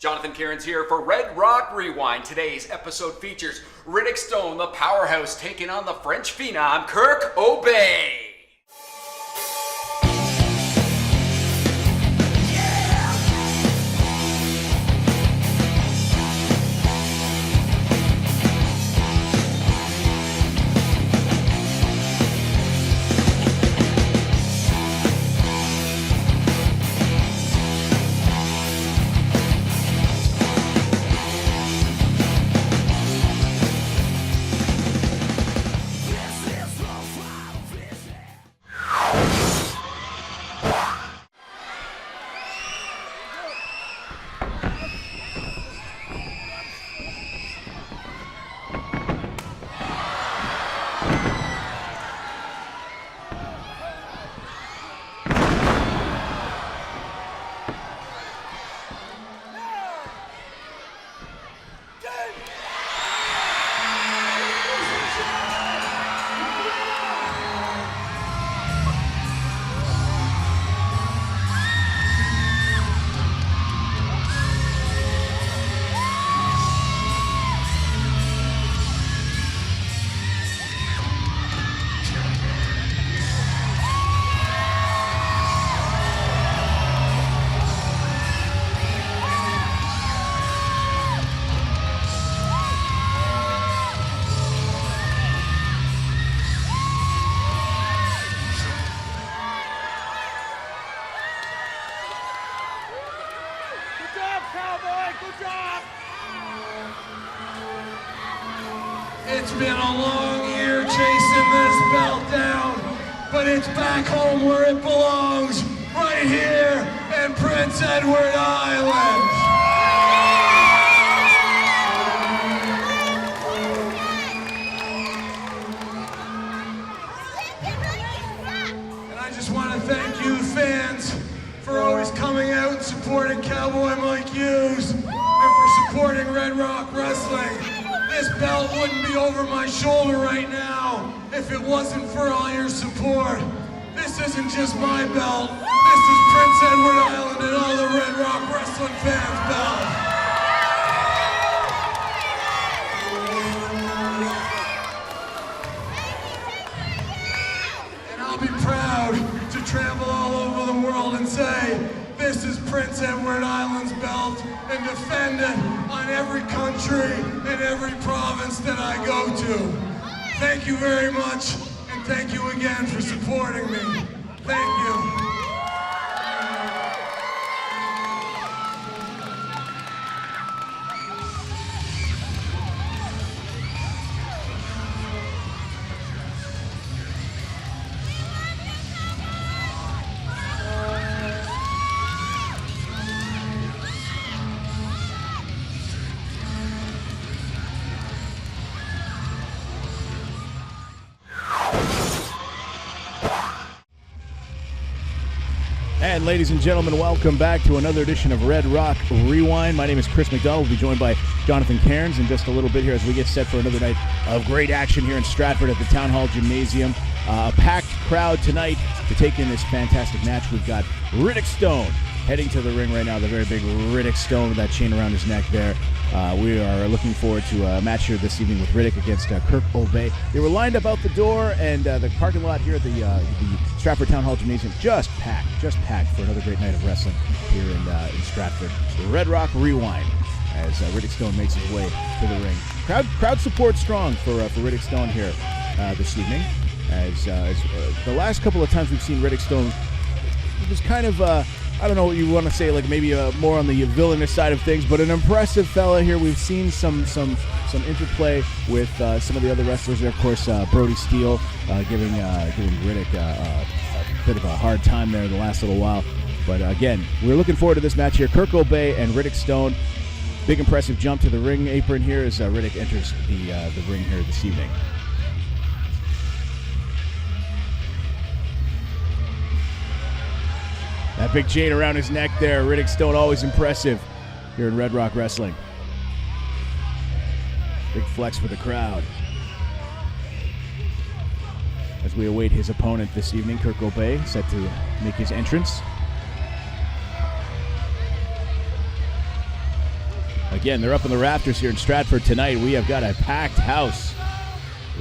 Jonathan Cairns here for Red Rock Rewind. Today's episode features Riddick Stone, the powerhouse, taking on the French phenom, Kirk Aube. It's been a long year chasing this belt down, but it's back home where it belongs, right here in Prince Edward Island. And I just want to thank you fans for always coming out and supporting Cowboy Mike Hughes and for supporting Red Rock Wrestling. This belt wouldn't be over my shoulder right now if it wasn't for all your support. This isn't just my belt. This is Prince Edward Island and all the Red Rock Wrestling fans' belt. And I'll be proud to travel all over the world and say, this is Prince Edward Island's belt, and defend it on every country and every province that I go to. Thank you very much, and thank you again for supporting me. Thank you. And ladies and gentlemen, welcome back to another edition of Red Rock Rewind. My name is Chris McDonald. We'll be joined by Jonathan Cairns in just a little bit here as we get set for another night of great action here in Stratford at the Town Hall Gymnasium. A packed crowd tonight to take in this fantastic match. We've got Riddick Stone heading to the ring right now, the very big Riddick Stone with that chain around his neck there. We are looking forward to a match here this evening with Riddick against Kirk Aube. They were lined up out the door, and the parking lot here at the Stratford Town Hall Gymnasium just packed for another great night of wrestling here in Stratford. Red Rock Rewind as Riddick Stone makes his way to the ring. Crowd support strong for Riddick Stone here this evening. As the last couple of times we've seen Riddick Stone, it was kind of I don't know what you want to say, like maybe more on the villainous side of things, but an impressive fella here. We've seen some interplay with some of the other wrestlers there. Of course, Brody Steele giving Riddick a bit of a hard time there the last little while. But again, we're looking forward to this match here. Kirk Aube and Riddick Stone. Big impressive jump to the ring apron here as Riddick enters the ring here this evening. That big chain around his neck there. Riddick Stone, always impressive here in Red Rock Wrestling. Big flex for the crowd. As we await his opponent this evening, Kirk Aube, set to make his entrance. Again, they're up in the rafters here in Stratford tonight. We have got a packed house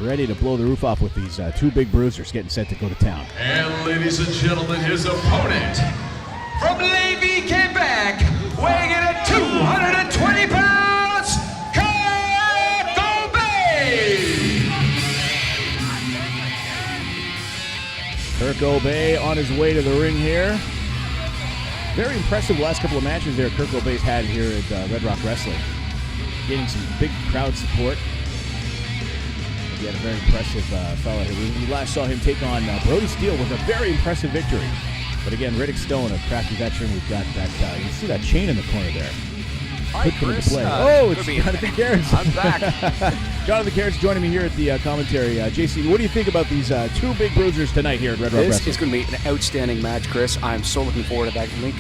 ready to blow the roof off with these two big bruisers getting set to go to town. And ladies and gentlemen, his opponent from Lévis, Quebec, weighing in at 220 pounds, Kirk Aube! Kirk Aube on his way to the ring here. Very impressive last couple of matches there Kirk Aube's had here at Red Rock Wrestling. Getting some big crowd support. He had a very impressive fella here. We last saw him take on Brody Steele with a very impressive victory. But again, Riddick Stone, a crafty veteran. We've got that, you can see that chain in the corner there. Hi, Could come into Chris. play. It's Be Jonathan Cairns. I'm back. Jonathan Cairns joining me here at the commentary. JC, what do you think about these two big bruisers tonight here at Red Rock This Wrestling? is going to be an outstanding match, Chris. I'm so looking forward to that link.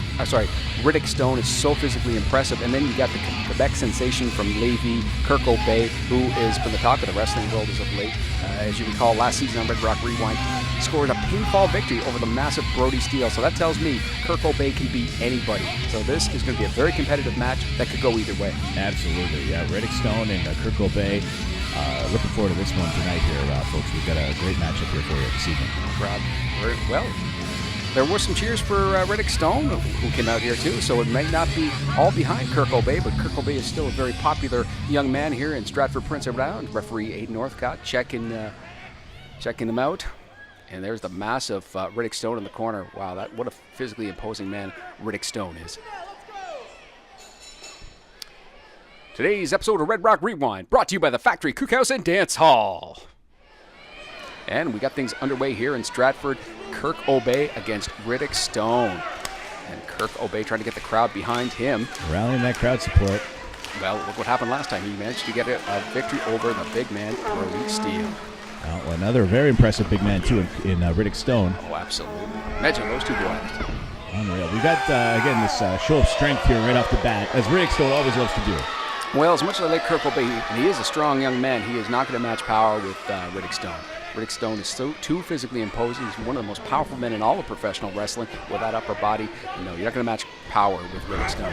Riddick Stone is so physically impressive. And then you got the Quebec sensation from Lévis, Kirk Aube, who has been the talk of the wrestling world as of late. As you recall, last season on Red Rock Rewind, scored a pinfall victory over the massive Brody Steele. So that tells me Kirk Aube can beat anybody. So this is going to be a very competitive match that could go either way. Absolutely, yeah. Riddick Stone and Kirk Aube. Looking forward to this one tonight here, folks. We've got a great matchup here for you this evening. Well, there were some cheers for Riddick Stone, who came out here too, so it may not be all behind Kirk Aube, but Kirk Aube is still a very popular young man here in Stratford, Prince Edward Island. Referee Aiden Northcott checking them out. And there's the massive Riddick Stone in the corner. Wow, what a physically imposing man Riddick Stone is. Today's episode of Red Rock Rewind brought to you by the Factory Cookhouse and Dance Hall. And we got things underway here in Stratford. Kirk Aube against Riddick Stone. And Kirk Aube trying to get the crowd behind him. Rallying that crowd support. Well, look what happened last time. He managed to get a victory over the big man, Brody Steele. Well, another very impressive big man, too, in Riddick Stone. Oh, absolutely. Imagine those two guys. Unreal. We got, again, this show of strength here right off the bat, as Riddick Stone always loves to do. Well, as much as I like Kirk Aube, and he is a strong young man, he is not going to match power with Riddick Stone. Riddick Stone is too physically imposing. He's one of the most powerful men in all of professional wrestling with that upper body. No, you're not going to match power with Riddick Stone.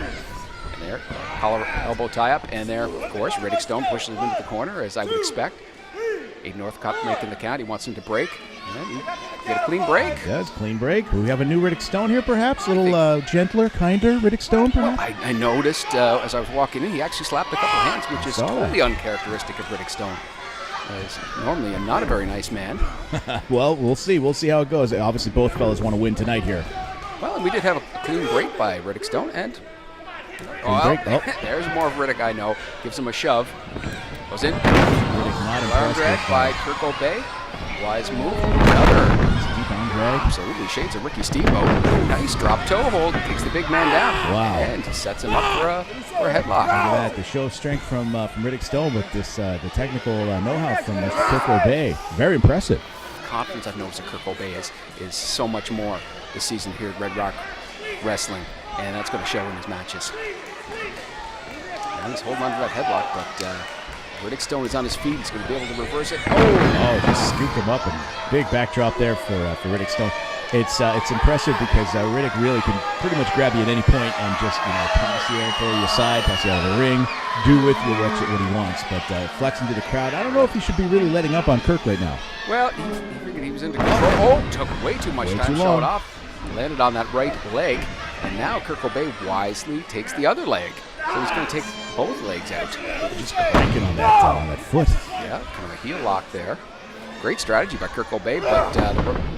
And there, collar elbow tie-up, and there, of course, Riddick Stone pushes him into the corner, as I would expect. Aiden Northcott making the count. He wants him to break. And you get a clean break. Yeah, it's a clean break. We have a new Riddick Stone here, perhaps? A little gentler, kinder Riddick Stone, perhaps? I noticed as I was walking in, he actually slapped a couple hands, which is totally uncharacteristic of Riddick Stone. He's normally not a very nice man. Well, we'll see. We'll see how it goes. Obviously, both fellas want to win tonight here. Well, and we did have a clean break by Riddick Stone, and there's more of Riddick I know. Gives him a shove. Goes in. Riddick not Arm drag by Kirk Aube. Wise move. Another. Deep arm drag. Absolutely. Shades of Ricky Steamboat. Nice drop toe hold. Kicks the big man down. Wow. And he sets him up for a headlock. Look at that. The show of strength from Riddick Stone with this the technical know-how from Mr. Kirk Aube. Very impressive. The confidence I've noticed that Kirk Aube is so much more this season here at Red Rock Wrestling. And that's going to show in his matches. And he's holding on to that headlock, but Riddick Stone is on his feet. He's going to be able to reverse it. Oh, just scooped him up, and big backdrop there for Riddick Stone. It's impressive because Riddick really can pretty much grab you at any point and just pass you and throw you aside, pass you out of the ring, do with you what he wants. But flexing to the crowd, I don't know if he should be really letting up on Kirk right now. Well, he figured he was into control. Oh, took way too much time to show it off. Landed on that right leg, and now Kirk Aube wisely takes the other leg. So he's going to take both legs out. Just cranking on that foot. Yeah, kind of a heel lock there. Great strategy by Kirk Aube, but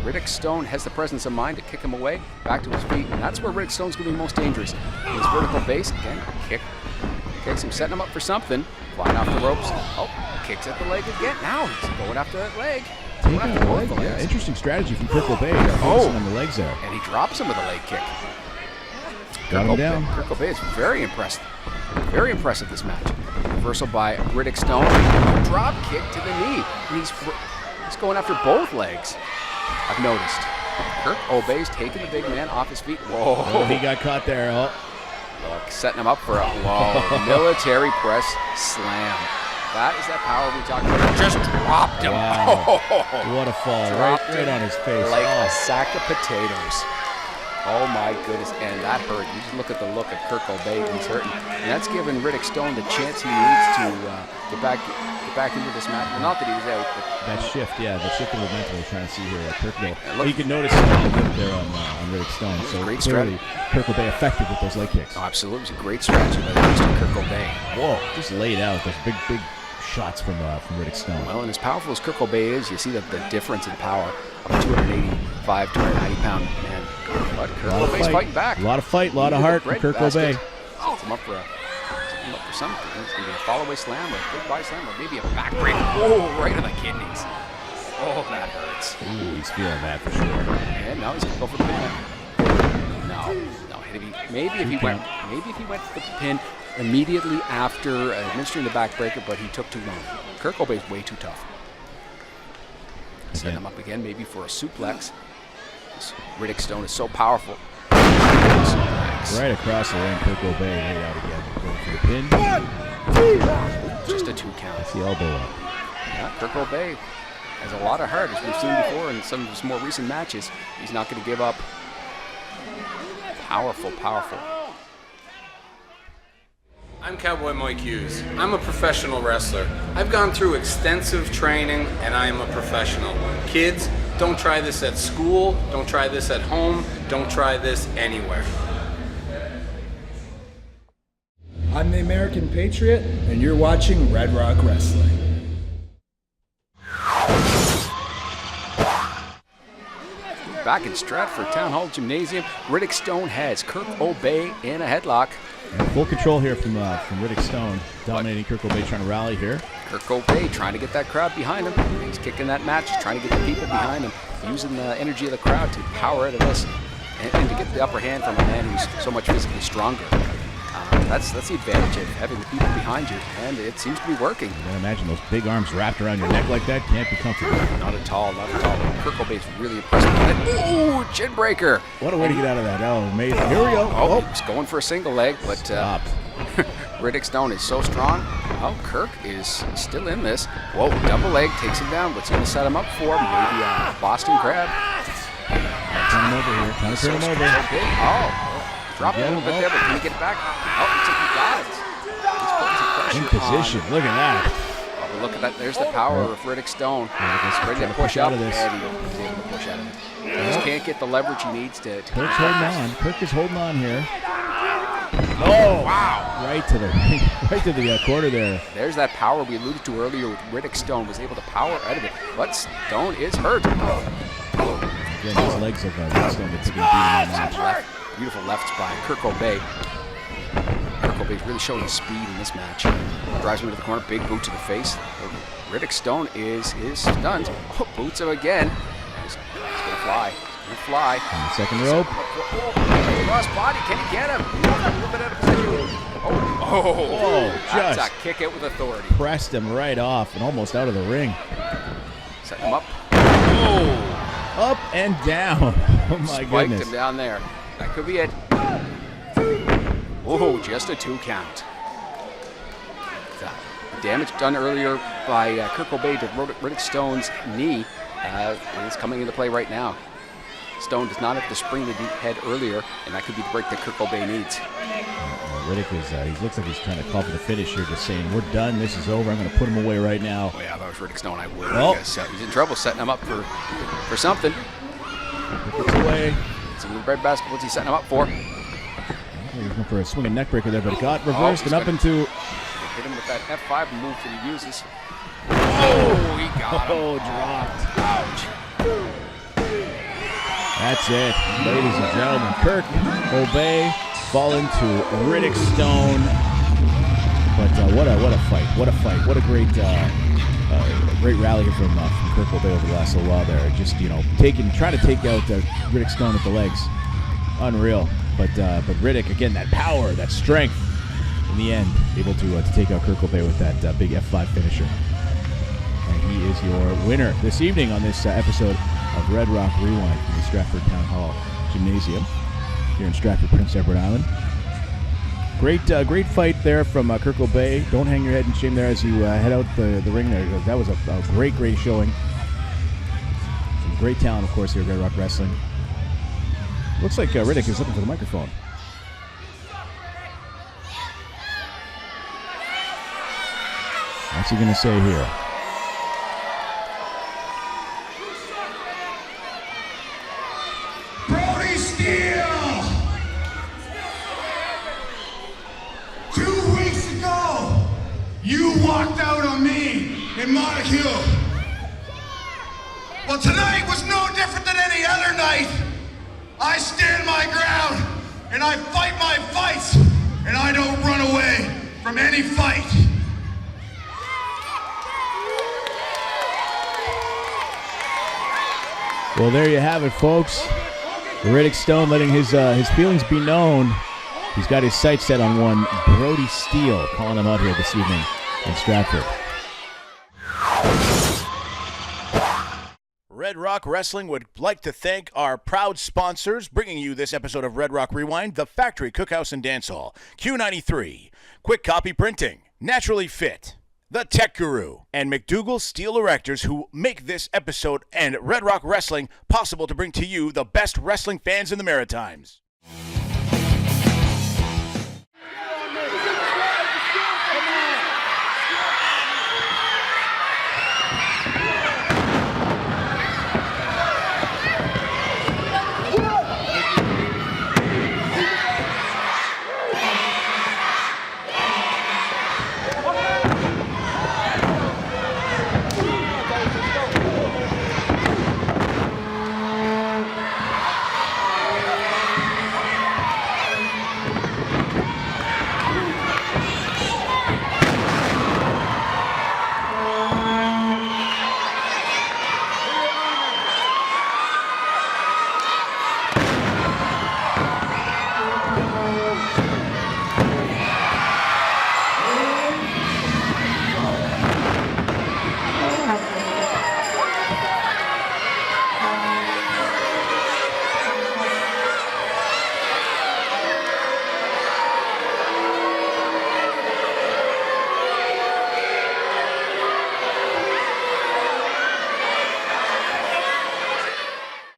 Riddick Stone has the presence of mind to kick him away, back to his feet, and that's where Riddick Stone's going to be most dangerous. His vertical base, again, kicks him, setting him up for something, flying off the ropes. Oh, kicks at the leg again. Now he's going after that leg. Taking the leg, yeah. Interesting strategy from Kirk Aube. Focusing on the legs there. And he drops him with a leg kick. Got him down. Kirk Aube is very impressed. Very impressive this match. Reversal by Riddick Stone. Drop kick to the knee. And he's going after both legs. I've noticed. Kirk Aube's taking the big man off his feet. Whoa. Oh, he got caught there. Oh. Look, setting him up for a military press slam. That is that power we talked about. Just dropped him. Wow. What a fall. Right on his face. Like a sack of potatoes. Oh my goodness, and that hurt. You just look at the look of Kirk Aube, he's hurting. And that's giving Riddick Stone the chance he needs to get back into this match. Well, not that he was out, but that shift, the shift in momentum we're trying to see here at Kirk Aube. You can notice it there on Riddick Stone. So great clearly, Kirk Aube effective with those leg kicks. Oh, absolutely. It was a great strategy by Mr. Kirk Aube. Whoa, just laid out those big shots from Riddick Stone. Well, and as powerful as Kirk Aube is, you see the difference in power of a 285, 290-pound man. But Kirk Aube's fighting back. A lot of fight, a lot of heart from Kirk Aube. Sets him up for something. It's going to be a follow-away slam or a big body slam or maybe a backbreaker. Oh, right on the kidneys. Oh, that hurts. Ooh, he's feeling that for sure. And now he's going to go for the pin. No. Maybe if he went for the pin immediately after administering the backbreaker, but he took too long. Kirk Aube is way too tough. Set him up again, maybe for a suplex. This Riddick Stone is so powerful. Suplex. Right across the ring, Kirk Aube laid out again. Going for the pin. Just a 2 count. That's the elbow up. Yeah, Kirk Aube has a lot of heart, as we've seen before in some of his more recent matches. He's not going to give up. Powerful. I'm Cowboy Mike Hughes. I'm a professional wrestler. I've gone through extensive training and I am a professional. Kids, don't try this at school, don't try this at home, don't try this anywhere. I'm the American Patriot, and you're watching Red Rock Wrestling. Back in Stratford Town Hall Gymnasium, Riddick Stone has Kirk Aube in a headlock. And full control here from Riddick Stone, dominating Kirk Aube, trying to rally here. Kirk Aube trying to get that crowd behind him. He's kicking that match, trying to get the people behind him, using the energy of the crowd to power out of this, and to get the upper hand from a man who's so much physically stronger. That's the advantage of having the people behind you, and it seems to be working. You can imagine those big arms wrapped around your neck like that. Can't be comfortable. Not at all. Kirk Aube is really impressive. Ooh, chin breaker. What a way to get out of that. Oh, amazing. Here we go. Oh, he's going for a single leg, but Riddick Stone is so strong. Oh, Kirk is still in this. Whoa, double leg takes him down. What's he going to set him up for? Maybe a Boston Crab. Turn him over here. Trying to turn him over. Oh. Drop it a little bit there, but can he get it back? Oh, he got it. He's putting some pressure in position. Look at that. Oh, look at that. There's the power of Riddick Stone. He's ready to push out of this. And he's able to push out of it. He just can't get the leverage he needs to Kirk's holding on. Kirk is holding on here. Oh, wow. Right to the corner there. There's that power we alluded to earlier with Riddick Stone. Was able to power out of it. But Stone is hurt. Again, those legs of Riddick Stone that's being beaten in the match. Beautiful lefts by Kirk Aube. Kirk Aube is really showing speed in this match. Drives him into the corner, big boot to the face. Riddick Stone is stunned. Oh, boots him again. He's going to fly. He's going to fly. On the second rope. Cross body, can he get him? A little bit out of position. That's a kick out with authority. Pressed him right off and almost out of the ring. Set him up. Up and down. Oh my Spiked goodness. Him down there. That could be it. Oh, just a 2 count. The damage done earlier by Kirk Aube to Riddick Stone's knee is coming into play right now. Stone does not have to spring the head earlier, and that could be the break that Kirk Aube needs. Riddick is, he looks like he's trying to call for the finish here, just saying, we're done, this is over, I'm going to put him away right now. Oh yeah, if I was Riddick Stone, I would. Oh. He's in trouble setting him up for something. Puts away. Some red basket, what's he setting him up for? He's going for a swinging neck breaker there, but it got reversed and up into... Hit him with that F5 move that he uses. Oh, he got him. Oh, dropped. Ouch. That's it, ladies and gentlemen. Kirk Aube falling to Riddick Stone. But what a fight! What a fight! What a great rally here from Kirk Aube over the last little while there. Just trying to take out Riddick Stone with the legs. Unreal. But Riddick again, that power, that strength. In the end, able to take out Kirk Aube with that big F5 finisher. And he is your winner this evening on this episode of Red Rock Rewind from the Stratford Town Hall Gymnasium here in Stratford, Prince Edward Island. Great fight there from Kirk Aube. Don't hang your head in shame there as you head out the ring there. That was a great showing. Some great talent, of course, here at Red Rock Wrestling. Looks like Riddick is looking for the microphone. What's he going to say here? Brody Steele! 2 weeks ago, you walked out on me in Montague. Well, tonight was no different than any other night. I stand my ground, and I fight my fights, and I don't run away from any fight. Well, there you have it, folks. Riddick Stone letting his feelings be known. He's got his sights set on one Brody Steele, calling him out here this evening in Stratford. Red Rock Wrestling would like to thank our proud sponsors bringing you this episode of Red Rock Rewind: The Factory Cookhouse and Dance Hall, Q93, Quick Copy Printing, Naturally Fit, The Tech Guru, and McDougall Steel Erectors, who make this episode and Red Rock Wrestling possible to bring to you the best wrestling fans in the Maritimes.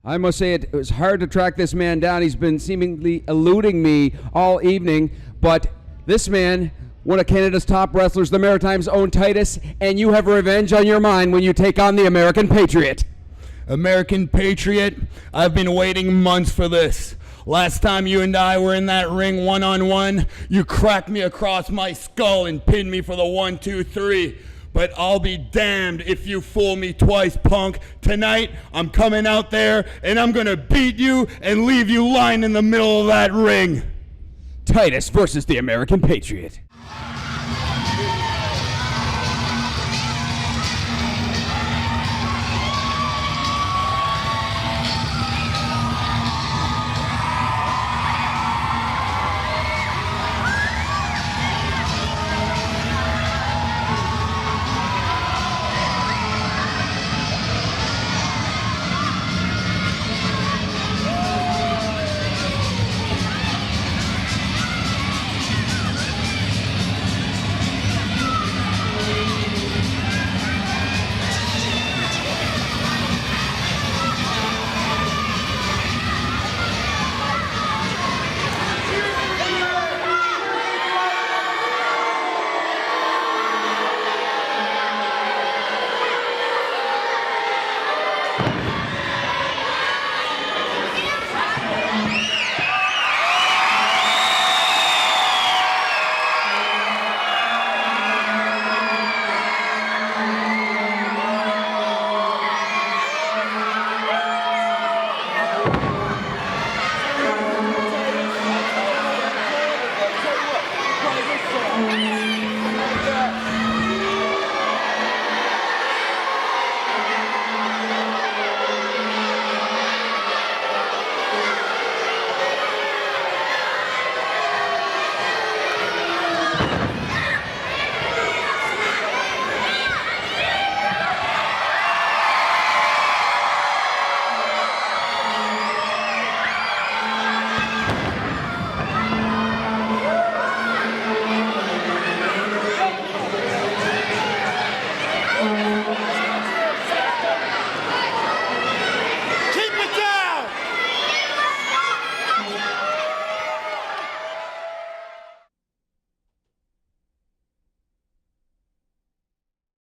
I must say it was hard to track this man down. He's been seemingly eluding me all evening, but this man, one of Canada's top wrestlers, the Maritimes' own Titus, and you have revenge on your mind when you take on the American Patriot. American Patriot, I've been waiting months for this. Last time you and I were in that ring one-on-one, you cracked me across my skull and pinned me for the 1, 2, 3. But I'll be damned if you fool me twice, punk. Tonight, I'm coming out there, and I'm going to beat you and leave you lying in the middle of that ring. Titus versus the American Patriot.